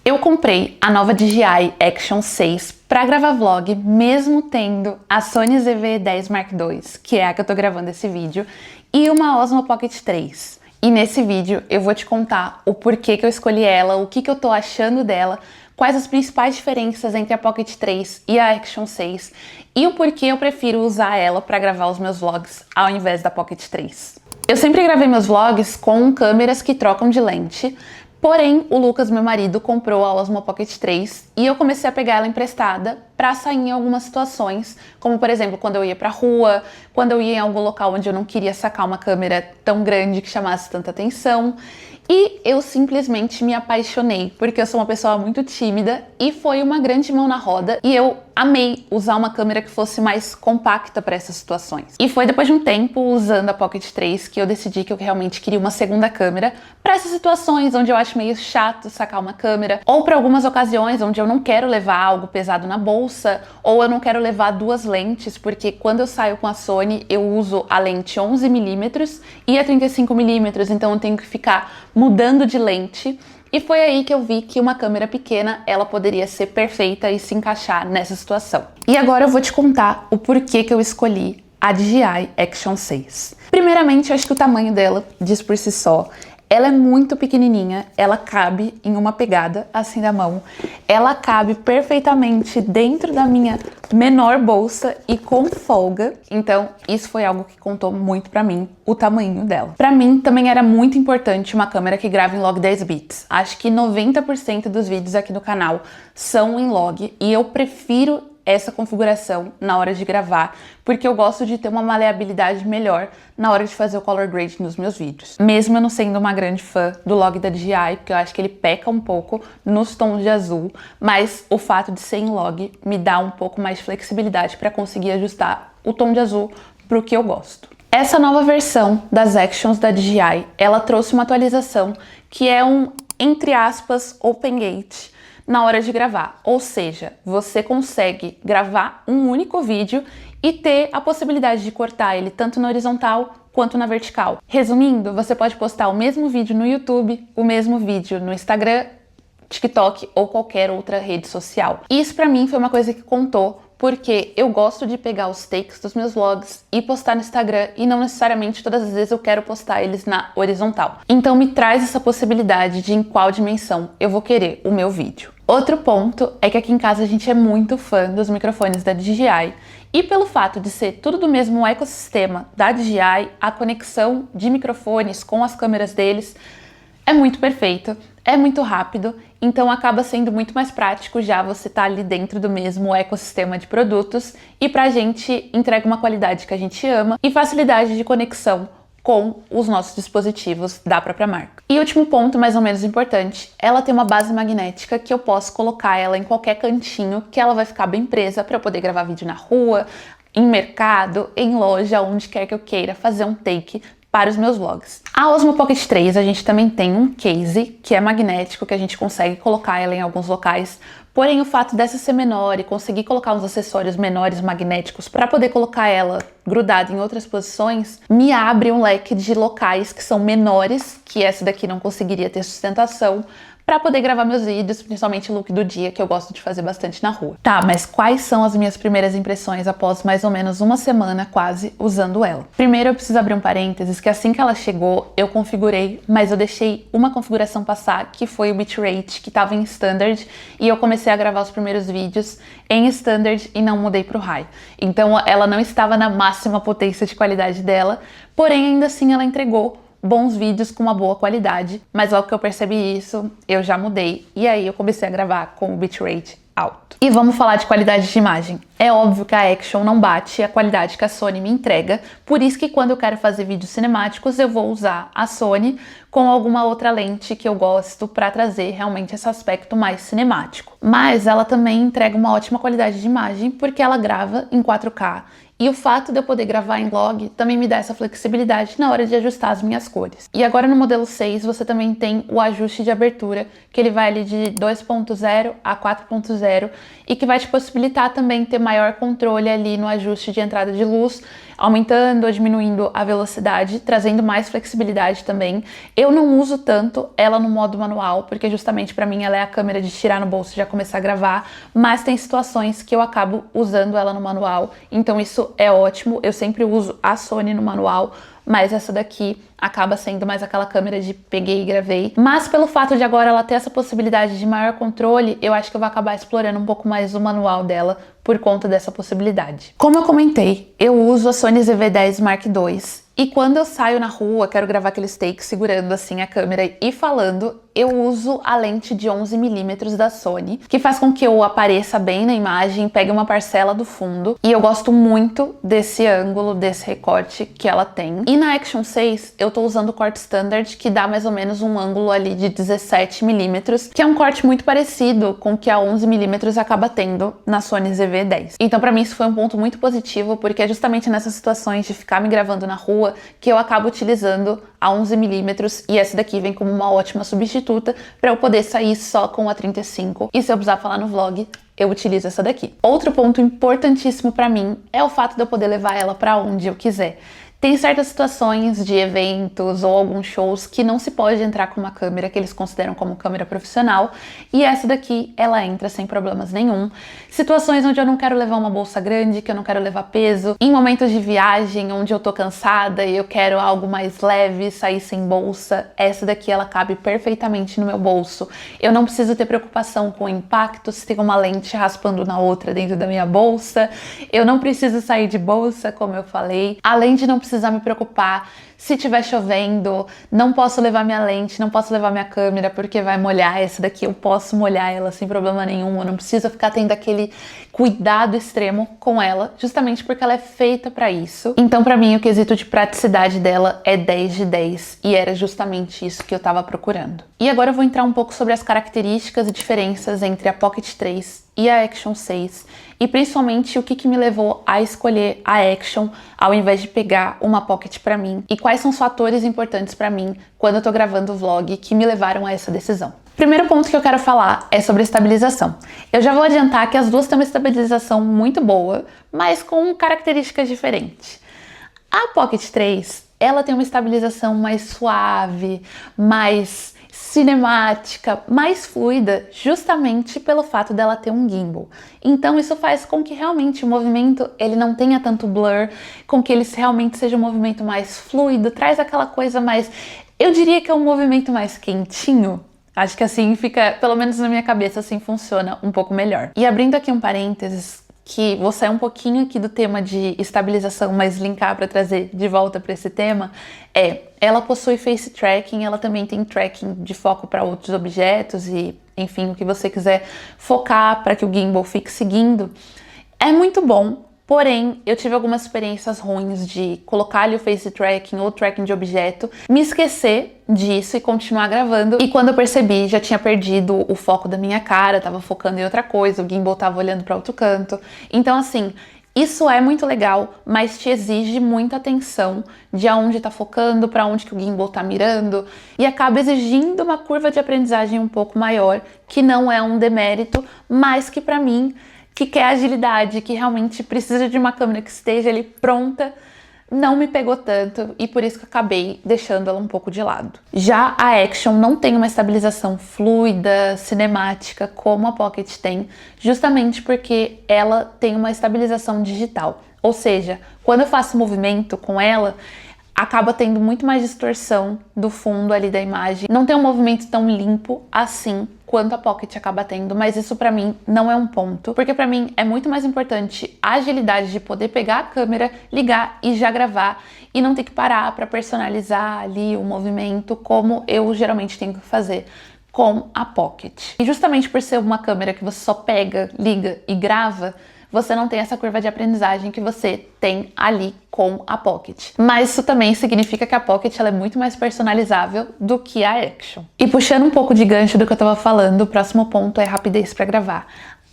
Eu comprei a nova DJI Action 6 para gravar vlog, mesmo tendo a Sony ZV-10 Mark II, que é a que eu tô gravando esse vídeo, e uma Osmo Pocket 3. E nesse vídeo eu vou te contar o porquê que eu escolhi ela, o que eu tô achando dela, quais as principais diferenças entre a Pocket 3 e a Action 6 e o porquê eu prefiro usar ela para gravar os meus vlogs ao invés da Pocket 3. Eu sempre gravei meus vlogs com câmeras que trocam de lente, porém o Lucas, meu marido, comprou a Osmo Pocket 3 e eu comecei a pegar ela emprestada para sair em algumas situações, como por exemplo quando eu ia pra rua, quando eu ia em algum local onde eu não queria sacar uma câmera tão grande que chamasse tanta atenção. E eu simplesmente me apaixonei, porque eu sou uma pessoa muito tímida e foi uma grande mão na roda e eu amei usar uma câmera que fosse mais compacta para essas situações. E foi depois de um tempo usando a Pocket 3 que eu decidi que eu realmente queria uma segunda câmera para essas situações onde eu acho meio chato sacar uma câmera, ou para algumas ocasiões onde eu não quero levar algo pesado na bolsa, ou eu não quero levar duas lentes, porque quando eu saio com a Sony eu uso a lente 11mm e a 35mm, então eu tenho que ficar mudando de lente. E foi aí que eu vi que uma câmera pequena, ela poderia ser perfeita e se encaixar nessa situação. E agora eu vou te contar o porquê que eu escolhi a DJI Action 6. Primeiramente, eu acho que o tamanho dela diz por si só. Ela é muito pequenininha, ela cabe em uma pegada assim da mão. Ela cabe perfeitamente dentro da minha menor bolsa e com folga. Então, isso foi algo que contou muito pra mim, o tamanho dela. Pra mim, também era muito importante uma câmera que grava em log 10 bits. Acho que 90% dos vídeos aqui no canal são em log e eu prefiro essa configuração na hora de gravar, porque eu gosto de ter uma maleabilidade melhor na hora de fazer o color grade nos meus vídeos. Mesmo eu não sendo uma grande fã do log da DJI, porque eu acho que ele peca um pouco nos tons de azul, mas o fato de ser em log me dá um pouco mais de flexibilidade para conseguir ajustar o tom de azul para o que eu gosto. Essa nova versão das Actions da DJI, ela trouxe uma atualização que é um, entre aspas, open gate, na hora de gravar, ou seja, você consegue gravar um único vídeo e ter a possibilidade de cortar ele tanto na horizontal quanto na vertical. Resumindo, você pode postar o mesmo vídeo no YouTube, o mesmo vídeo no Instagram, TikTok ou qualquer outra rede social. Isso pra mim foi uma coisa que contou, porque eu gosto de pegar os takes dos meus vlogs e postar no Instagram e não necessariamente todas as vezes eu quero postar eles na horizontal. Então me traz essa possibilidade de em qual dimensão eu vou querer o meu vídeo. Outro ponto é que aqui em casa a gente é muito fã dos microfones da DJI e pelo fato de ser tudo do mesmo ecossistema da DJI, a conexão de microfones com as câmeras deles é muito perfeito, é muito rápido, então acaba sendo muito mais prático já você tá ali dentro do mesmo ecossistema de produtos e pra gente entrega uma qualidade que a gente ama e facilidade de conexão com os nossos dispositivos da própria marca. E último ponto, mais ou menos importante, ela tem uma base magnética que eu posso colocar ela em qualquer cantinho, que ela vai ficar bem presa para eu poder gravar vídeo na rua, em mercado, em loja, onde quer que eu queira fazer um take para os meus vlogs. A Osmo Pocket 3, a gente também tem um case que é magnético, que a gente consegue colocar ela em alguns locais, porém o fato dessa ser menor e conseguir colocar uns acessórios menores magnéticos para poder colocar ela grudada em outras posições, me abre um leque de locais que são menores, que essa daqui não conseguiria ter sustentação, para poder gravar meus vídeos, principalmente o look do dia, que eu gosto de fazer bastante na rua. Tá, mas quais são as minhas primeiras impressões após mais ou menos uma semana quase usando ela? Primeiro eu preciso abrir um parênteses, que assim que ela chegou, eu configurei, mas eu deixei uma configuração passar, que foi o bitrate, que estava em Standard, e eu comecei a gravar os primeiros vídeos em Standard e não mudei para o High. Então ela não estava na máxima potência de qualidade dela, porém ainda assim ela entregou bons vídeos com uma boa qualidade, mas logo que eu percebi isso, eu já mudei e aí eu comecei a gravar com o bitrate alto. E vamos falar de qualidade de imagem. É óbvio que a Action não bate a qualidade que a Sony me entrega, por isso que quando eu quero fazer vídeos cinemáticos eu vou usar a Sony com alguma outra lente que eu gosto para trazer realmente esse aspecto mais cinemático. Mas ela também entrega uma ótima qualidade de imagem porque ela grava em 4K e o fato de eu poder gravar em log também me dá essa flexibilidade na hora de ajustar as minhas cores. E agora no modelo 6 você também tem o ajuste de abertura, que ele vai ali de 2.0 a 4.0 e que vai te possibilitar também ter maior controle ali no ajuste de entrada de luz aumentando ou diminuindo a velocidade, trazendo mais flexibilidade também. Eu não uso tanto ela no modo manual, porque justamente pra mim ela é a câmera de tirar no bolso e já começar a gravar, mas tem situações que eu acabo usando ela no manual, então isso é ótimo. Eu sempre uso a Sony no manual, mas essa daqui acaba sendo mais aquela câmera de peguei e gravei. Mas pelo fato de agora ela ter essa possibilidade de maior controle, eu acho que eu vou acabar explorando um pouco mais o manual dela por conta dessa possibilidade. Como eu comentei, eu uso a Sony ZV-10 Mark II. E quando eu saio na rua, quero gravar aqueles takes segurando assim a câmera e falando, eu uso a lente de 11mm da Sony, que faz com que eu apareça bem na imagem, pegue uma parcela do fundo. E eu gosto muito desse ângulo, desse recorte que ela tem. E na Action 6, eu tô usando o corte standard, que dá mais ou menos um ângulo ali de 17mm, que é um corte muito parecido com o que a 11mm acaba tendo na Sony ZV-10. Então pra mim isso foi um ponto muito positivo, porque é justamente nessas situações de ficar me gravando na rua que eu acabo utilizando a 11mm, e essa daqui vem como uma ótima substituta para eu poder sair só com a 35, e se eu precisar falar no vlog, eu utilizo essa daqui. Outro ponto importantíssimo para mim é o fato de eu poder levar ela para onde eu quiser. Tem certas situações de eventos ou alguns shows que não se pode entrar com uma câmera que eles consideram como câmera profissional, e essa daqui, ela entra sem problemas nenhum. Situações onde eu não quero levar uma bolsa grande, que eu não quero levar peso, em momentos de viagem onde eu tô cansada e eu quero algo mais leve, sair sem bolsa, essa daqui ela cabe perfeitamente no meu bolso. Eu não preciso ter preocupação com o impacto, se tem uma lente raspando na outra dentro da minha bolsa, eu não preciso sair de bolsa, como eu falei, além de não precisar me preocupar se estiver chovendo, não posso levar minha lente, não posso levar minha câmera porque vai molhar. Essa daqui eu posso molhar ela sem problema nenhum, eu não preciso ficar tendo aquele cuidado extremo com ela, justamente porque ela é feita para isso. Então pra mim o quesito de praticidade dela é 10 de 10 e era justamente isso que eu tava procurando. E agora eu vou entrar um pouco sobre as características e diferenças entre a Pocket 3 e a Action 6, e principalmente o que me levou a escolher a Action ao invés de pegar uma Pocket pra mim, e quais são os fatores importantes pra mim quando eu tô gravando o vlog que me levaram a essa decisão. Primeiro ponto que eu quero falar é sobre a estabilização. Eu já vou adiantar que as duas têm uma estabilização muito boa, mas com características diferentes. A Pocket 3, ela tem uma estabilização mais suave, mais cinemática, mais fluida, justamente pelo fato dela ter um gimbal. Então isso faz com que realmente o movimento ele não tenha tanto blur, com que ele realmente seja um movimento mais fluido, traz aquela coisa mais, eu diria que é um movimento mais quentinho. Acho que assim fica, pelo menos na minha cabeça, assim funciona um pouco melhor. E abrindo aqui um parênteses, que vou sair um pouquinho aqui do tema de estabilização, mas linkar para trazer de volta para esse tema, ela possui face tracking, ela também tem tracking de foco para outros objetos e, enfim, o que você quiser focar para que o gimbal fique seguindo. É muito bom, porém, eu tive algumas experiências ruins de colocar ali o face tracking ou tracking de objeto, me esquecer disso e continuar gravando. E quando eu percebi, já tinha perdido o foco da minha cara, tava focando em outra coisa, o gimbal tava olhando para outro canto. Então, assim, isso é muito legal, mas te exige muita atenção de aonde tá focando, para onde que o gimbal tá mirando, e acaba exigindo uma curva de aprendizagem um pouco maior, que não é um demérito, mas que pra mim, que quer agilidade, que realmente precisa de uma câmera que esteja ali pronta, não me pegou tanto, e por isso que eu acabei deixando ela um pouco de lado. Já a Action não tem uma estabilização fluida, cinemática, como a Pocket tem, justamente porque ela tem uma estabilização digital. Ou seja, quando eu faço movimento com ela, acaba tendo muito mais distorção do fundo ali da imagem. Não tem um movimento tão limpo assim quanto a Pocket acaba tendo, mas isso pra mim não é um ponto, porque pra mim é muito mais importante a agilidade de poder pegar a câmera, ligar e já gravar, e não ter que parar pra personalizar ali o movimento como eu geralmente tenho que fazer com a Pocket. E justamente por ser uma câmera que você só pega, liga e grava, você não tem essa curva de aprendizagem que você tem ali com a Pocket. Mas isso também significa que a Pocket ela é muito mais personalizável do que a Action. E puxando um pouco de gancho do que eu tava falando, o próximo ponto é rapidez para gravar.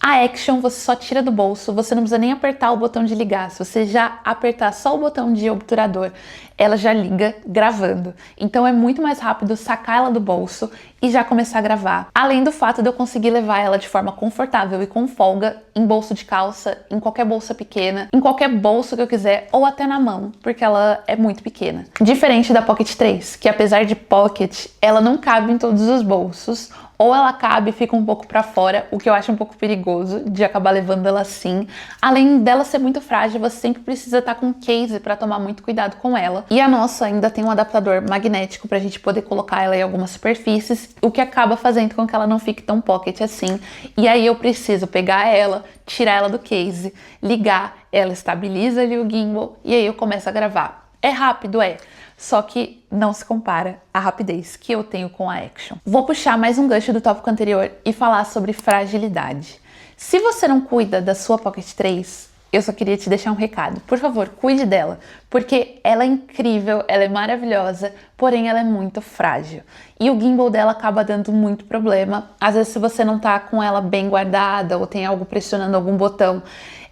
A Action você só tira do bolso, você não precisa nem apertar o botão de ligar. Se você já apertar só o botão de obturador, ela já liga gravando. Então é muito mais rápido sacar ela do bolso e já começar a gravar. Além do fato de eu conseguir levar ela de forma confortável e com folga em bolso de calça, em qualquer bolsa pequena, em qualquer bolso que eu quiser ou até na mão, porque ela é muito pequena. Diferente da Pocket 3, que apesar de pocket, ela não cabe em todos os bolsos. Ou ela cabe e fica um pouco pra fora, o que eu acho um pouco perigoso de acabar levando ela assim. Além dela ser muito frágil, você sempre precisa estar com um case pra tomar muito cuidado com ela. E a nossa ainda tem um adaptador magnético pra gente poder colocar ela em algumas superfícies, o que acaba fazendo com que ela não fique tão pocket assim. E aí eu preciso pegar ela, tirar ela do case, ligar, ela estabiliza ali o gimbal e aí eu começo a gravar. É rápido, é. Só que não se compara à rapidez que eu tenho com a Action. Vou puxar mais um gancho do tópico anterior e falar sobre fragilidade. Se você não cuida da sua Pocket 3, eu só queria te deixar um recado. Por favor, cuide dela, porque ela é incrível, ela é maravilhosa, porém ela é muito frágil. E o gimbal dela acaba dando muito problema. Às vezes, se você não tá com ela bem guardada ou tem algo pressionando algum botão,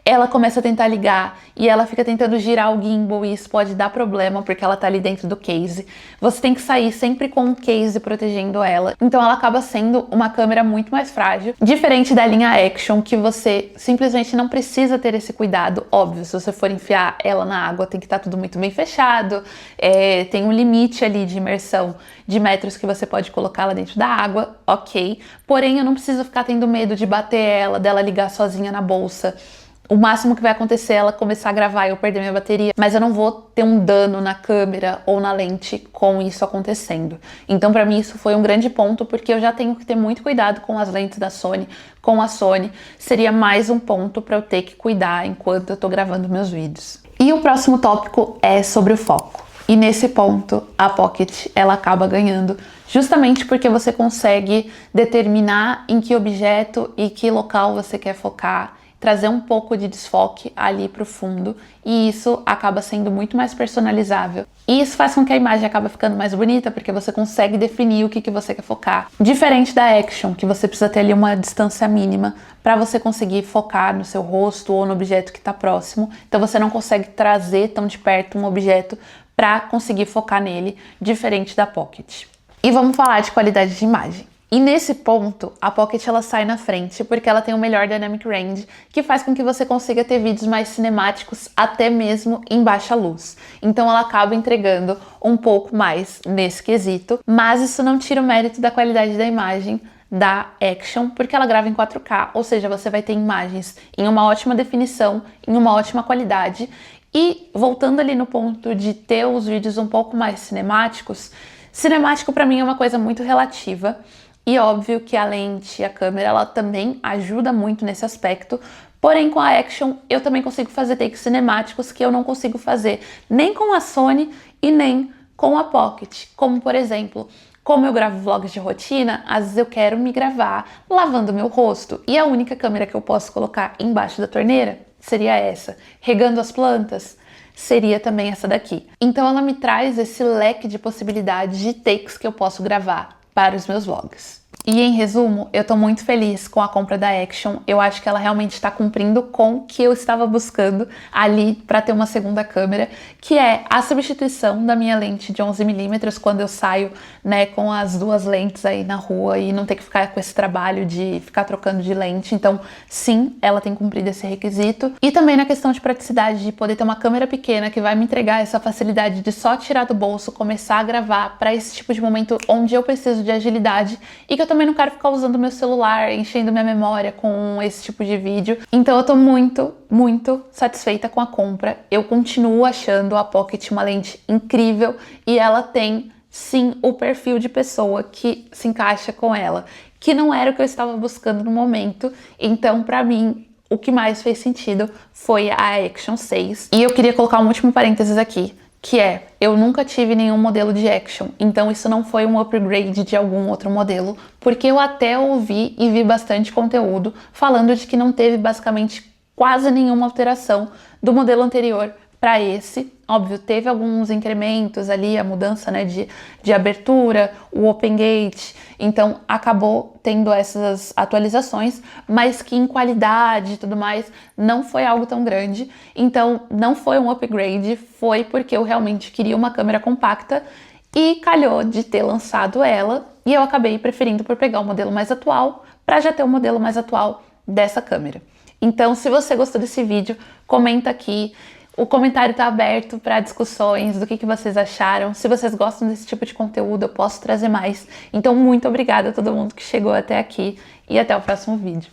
ela começa a tentar ligar e ela fica tentando girar o gimbal e isso pode dar problema porque ela tá ali dentro do case. Você tem que sair sempre com um case protegendo ela. Então ela acaba sendo uma câmera muito mais frágil. Diferente da linha Action, que você simplesmente não precisa ter esse cuidado. Óbvio, se você for enfiar ela na água tem que estar tudo muito bem fechado. Tem um limite ali de imersão de metros que você pode colocar ela dentro da água, ok. Porém, eu não preciso ficar tendo medo de bater ela, dela ligar sozinha na bolsa. O máximo que vai acontecer é ela começar a gravar e eu perder minha bateria, mas eu não vou ter um dano na câmera ou na lente com isso acontecendo. Então, pra mim, isso foi um grande ponto, porque eu já tenho que ter muito cuidado com as lentes da Sony, com a Sony. Seria mais um ponto pra eu ter que cuidar enquanto eu tô gravando meus vídeos. E o próximo tópico é sobre o foco. E nesse ponto, a Pocket, ela acaba ganhando, justamente porque você consegue determinar em que objeto e que local você quer focar, trazer um pouco de desfoque ali pro fundo, e isso acaba sendo muito mais personalizável. E isso faz com que a imagem acabe ficando mais bonita, porque você consegue definir o que você quer focar. Diferente da Action, que você precisa ter ali uma distância mínima para você conseguir focar no seu rosto ou no objeto que está próximo. Então você não consegue trazer tão de perto um objeto para conseguir focar nele, diferente da Pocket. E vamos falar de qualidade de imagem. E nesse ponto, a Pocket ela sai na frente porque ela tem o melhor Dynamic Range, que faz com que você consiga ter vídeos mais cinemáticos até mesmo em baixa luz. Então ela acaba entregando um pouco mais nesse quesito, mas isso não tira o mérito da qualidade da imagem da Action, porque ela grava em 4K, ou seja, você vai ter imagens em uma ótima definição, em uma ótima qualidade. E voltando ali no ponto de ter os vídeos um pouco mais cinemáticos, cinemático para mim é uma coisa muito relativa. E óbvio que a lente e a câmera, ela também ajuda muito nesse aspecto. Porém, com a Action, eu também consigo fazer takes cinemáticos que eu não consigo fazer nem com a Sony e nem com a Pocket. Como, por exemplo, como eu gravo vlogs de rotina, às vezes eu quero me gravar lavando meu rosto. E a única câmera que eu posso colocar embaixo da torneira seria essa. Regando as plantas seria também essa daqui. Então ela me traz esse leque de possibilidades de takes que eu posso gravar para os meus vlogs. E em resumo, eu tô muito feliz com a compra da Action. Eu acho que ela realmente está cumprindo com o que eu estava buscando ali para ter uma segunda câmera, que é a substituição da minha lente de 11mm quando eu saio, né, com as duas lentes aí na rua e não ter que ficar com esse trabalho de ficar trocando de lente. Então, sim, ela tem cumprido esse requisito. E também na questão de praticidade, de poder ter uma câmera pequena que vai me entregar essa facilidade de só tirar do bolso, começar a gravar para esse tipo de momento onde eu preciso de agilidade e que eu também não quero ficar usando meu celular, enchendo minha memória com esse tipo de vídeo. Então eu tô muito, muito satisfeita com a compra. Eu continuo achando a Pocket uma lente incrível e ela tem, sim, o perfil de pessoa que se encaixa com ela, que não era o que eu estava buscando no momento. Então, pra mim, o que mais fez sentido foi a Action 6. E eu queria colocar um último parênteses aqui, que é, eu nunca tive nenhum modelo de Action, então isso não foi um upgrade de algum outro modelo, porque eu até ouvi e vi bastante conteúdo falando de que não teve basicamente quase nenhuma alteração do modelo anterior para esse. Óbvio, teve alguns incrementos ali, a mudança, né, de abertura, o Open Gate, então acabou tendo essas atualizações, mas que em qualidade e tudo mais não foi algo tão grande. Então não foi um upgrade, foi porque eu realmente queria uma câmera compacta e calhou de ter lançado ela, e eu acabei preferindo por pegar o modelo mais atual para já ter o modelo mais atual dessa câmera. Então, se você gostou desse vídeo, comenta aqui. O comentário está aberto para discussões do que vocês acharam. Se vocês gostam desse tipo de conteúdo, eu posso trazer mais. Então, muito obrigada a todo mundo que chegou até aqui e até o próximo vídeo.